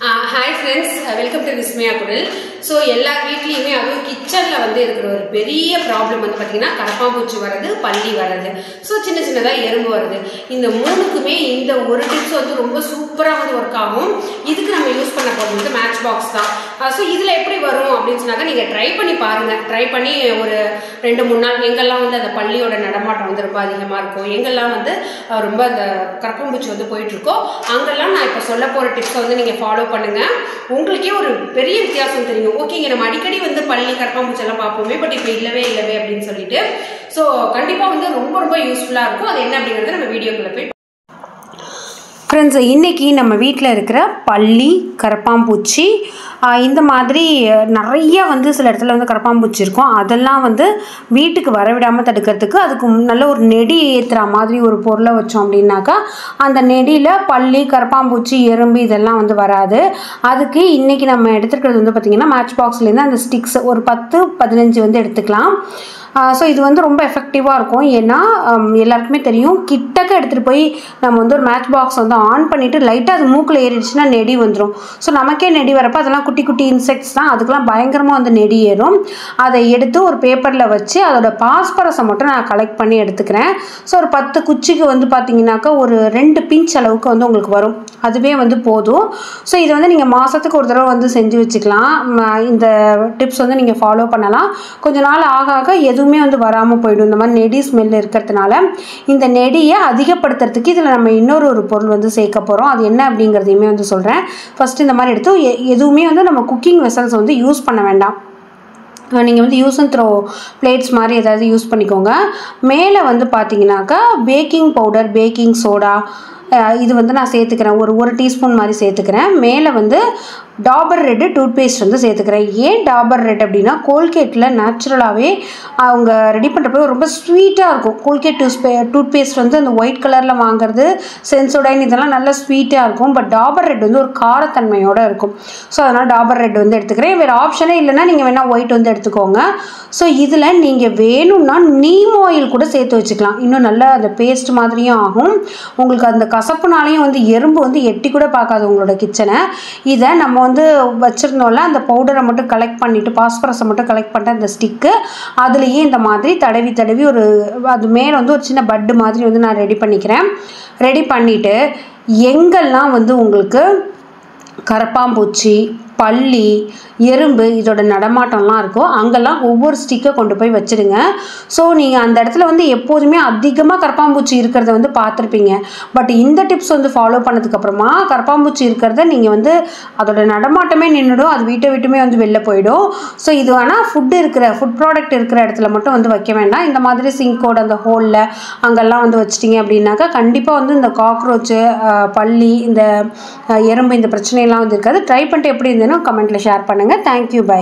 Hi friends, welcome to Vismaya Kudal. So எல்லா வீட்லயுமே அதுவும் கிச்சன்ல வந்து இருக்கிற ஒரு பெரிய ப்ராப்ளம் வந்து பாத்தீங்கன்னா கரப்பாம்பூச்சி வரது, பல்லி வரது. சோ சின்ன சின்னதா எறும்பு வருது. இந்த மூணுக்குமே இந்த ஒரு டிப்ஸ் வந்து ரொம்ப சூப்பரா வந்து வொர்க் ஆகும். இதுக்கு நம்ம யூஸ் பண்ண போறது மேட்ச் பாக்ஸ் தான். சோ இதுல எப்படி வரும் அப்படினு சொன்னாக்க நீங்க ட்ரை பண்ணி பாருங்க. ட்ரை பண்ணி ஒரு 2-3 நாள் எங்கெல்லாம் வந்து அந்த பல்லியோட நடமாட்டம் வந்து ரொம்ப அதிகமா இருக்கும். எங்கெல்லாம் வந்து ரொம்ப அந்த கரப்பாம்பூச்சி வந்து போயிட்டு இருக்கோ அங்கெல்லாம் நான் இப்ப சொல்ல போற டிப்ஸ் வந்து நீங்க ஃபாலோ பண்ணுங்க. உங்களுக்கே ஒரு பெரிய வித்தியாசம் தெரியும். ஓகேங்க, நம்ம அடிக்கடி வந்து பல்லி கரப்பாம்பூச்சி எல்லாம் பார்ப்போமே, பட் இப்ப இல்லவே அப்படின்னு சொல்லிட்டு சோ கண்டிப்பா வந்து ரொம்ப யூஸ்ஃபுல்லா இருக்கும். அது என்ன அப்படிங்கறத நம்ம வீடியோக்குள்ள போய் ஃப்ரெண்ட்ஸ், இன்றைக்கி நம்ம வீட்டில் இருக்கிற பல்லி, கரப்பாம்பூச்சி இந்த மாதிரி நிறையா வந்து சில இடத்துல வந்து கரப்பாம்பூச்சி இருக்கும். அதெல்லாம் வந்து வீட்டுக்கு வரவிடாமல் தடுக்கிறதுக்கு அதுக்கு நல்ல ஒரு நெடி ஏற்றுற மாதிரி ஒரு பொருளை வச்சோம் அப்படின்னாக்கா அந்த நெடியில் பல்லி, கரப்பாம்பூச்சி, எறும்பு இதெல்லாம் வந்து வராது. அதுக்கு இன்றைக்கி நம்ம எடுத்துக்கிறது வந்து பார்த்திங்கன்னா மேட்ச் பாக்ஸ்லேருந்து அந்த ஸ்டிக்ஸ் ஒரு 10-15 வந்து எடுத்துக்கலாம். ஸோ இது வந்து ரொம்ப எஃபெக்டிவாக இருக்கும். ஏன்னா எல்லாருக்குமே தெரியும், கிட்டக்க எடுத்துகிட்டு போய் நம்ம வந்து ஒரு மேட்ச் பாக்ஸ் வந்து ஆன் பண்ணிவிட்டு லைட்டாக அது மூக்கில் ஏறிடுச்சுன்னா நெடி வந்துடும். ஸோ நமக்கே நெடி வரப்போ அதெல்லாம் குட்டி குட்டி இன்செக்ட்ஸ் தான், அதுக்கெலாம் பயங்கரமாக வந்து நெடி ஏறும். அதை எடுத்து ஒரு பேப்பரில் வச்சு அதோட பாஸ்பரஸை மட்டும் நான் கலெக்ட் பண்ணி எடுத்துக்கிறேன். ஸோ ஒரு 10 குச்சிக்கு வந்து பார்த்திங்கனாக்கா ஒரு 2 பிஞ்ச் அளவுக்கு வந்து உங்களுக்கு வரும். அதுவே வந்து போதும். ஸோ இதை வந்து நீங்கள் மாதத்துக்கு ஒரு தடவை வந்து செஞ்சு வச்சுக்கலாம். இந்த டிப்ஸ் வந்து நீங்கள் ஃபாலோ பண்ணலாம். கொஞ்ச நாள் ஆக எதுவுமே வந்து வராமல் போயிடும். இந்த மாதிரி நெடி ஸ்மெல் இருக்கிறதுனால இந்த நெடியை அதிகப்படுத்துறதுக்கு இதில் நம்ம இன்னொரு பொருள் வந்து சேர்க்க போகிறோம். அது என்ன அப்படிங்கிறதையுமே வந்து சொல்கிறேன். ஃபஸ்ட்டு இந்த மாதிரி எடுத்து எதுவுமே வந்து நம்ம குக்கிங் வெசல்ஸ் வந்து யூஸ் பண்ண வேண்டாம். நீங்கள் வந்து யூஸ் அண்ட் த்ரோ பிளேட்ஸ் மாதிரி ஏதாவது யூஸ் பண்ணிக்கோங்க. மேலே வந்து பார்த்தீங்கன்னாக்கா பேக்கிங் பவுடர், பேக்கிங் சோடா இது வந்து நான் சேர்த்துக்கிறேன். ஒரு டீஸ்பூன் மாதிரி சேர்த்துக்கிறேன். மேலே வந்து டாபர் ரெட்டு டூத்பேஸ்ட் வந்து சேர்த்துக்கிறேன். ஏன் டாபர் ரெட் அப்படின்னா கோல்கேட்டில் நேச்சுரலாகவே அவங்க ரெடி பண்ணுறப்போ ரொம்ப ஸ்வீட்டாக இருக்கும். கோல்கேட் டூத்பேஸ்ட் வந்து அந்த ஒயிட் கலரில் வாங்குறது சென்சோடைன் இதெல்லாம் நல்லா ஸ்வீட்டாக இருக்கும். பட் டாபர் ரெட் வந்து ஒரு காரத்தன்மையோடு இருக்கும். ஸோ அதனால் டாபர் ரெட் வந்து எடுத்துக்கிறேன். வேறு ஆப்ஷனே இல்லைன்னா நீங்கள் வேணால் ஒயிட் வந்து எடுத்துக்கோங்க. ஸோ இதில் நீங்கள் வேணும்னா நீம் ஆயில் கூட சேர்த்து வச்சுக்கலாம். இன்னும் நல்லா அந்த பேஸ்ட் மாதிரியும் ஆகும். உங்களுக்கு அந்த கசப்புனாலையும் வந்து எறும்பு வந்து எட்டி கூட பார்க்காது உங்களோட கிச்சனை. இதை நம்ம வந்து வச்சுருந்தோம்ல அந்த பவுடரை மட்டும் கலெக்ட் பண்ணிவிட்டு பாஸ்பரஸை மட்டும் கலெக்ட் பண்ணிட்டு அந்த ஸ்டிக்கு அதுலேயே இந்த மாதிரி தடவி ஒரு அது மேலே வந்து ஒரு சின்ன பட்டு மாதிரி வந்து நான் ரெடி பண்ணிக்கிறேன். ரெடி பண்ணிவிட்டு எங்கெல்லாம் வந்து உங்களுக்கு கரப்பாம்பூச்சி, பல்லி, எறும்பு இதோட நடமாட்டம்லாம் இருக்கோ அங்கெல்லாம் ஒவ்வொரு ஸ்டிக்கை கொண்டு போய் வச்சுடுங்க. ஸோ நீங்கள் அந்த இடத்துல வந்து எப்போதுமே அதிகமாக கரப்பாம்பூச்சி இருக்கிறத வந்து பார்த்துருப்பீங்க. பட் இந்த டிப்ஸ் வந்து ஃபாலோ பண்ணதுக்கப்புறமா கரப்பாம்பூச்சி இருக்கிறத நீங்கள் வந்து அதோட நடமாட்டமே நின்றுடும். அது வீட்டை விட்டுமே வந்து வெளில போயிடும். ஸோ இது ஆனால் ஃபுட் ப்ராடக்ட் இருக்கிற இடத்துல மட்டும் வந்து வைக்க வேண்டாம். இந்த மாதிரி சிங்கோட அந்த ஹோலில் அங்கெல்லாம் வந்து வச்சிட்டிங்க அப்படின்னாக்கா கண்டிப்பாக வந்து இந்த காக்ரோச்சு, பல்லி, இந்த எறும்பு இந்த பிரச்சனையெல்லாம் வந்து இருக்காது. ட்ரை பண்ணிட்டு எப்படி இருந்ததுன்னா கமெண்ட்டில் ஷேர் பண்ணுங்கள். Thank you, by.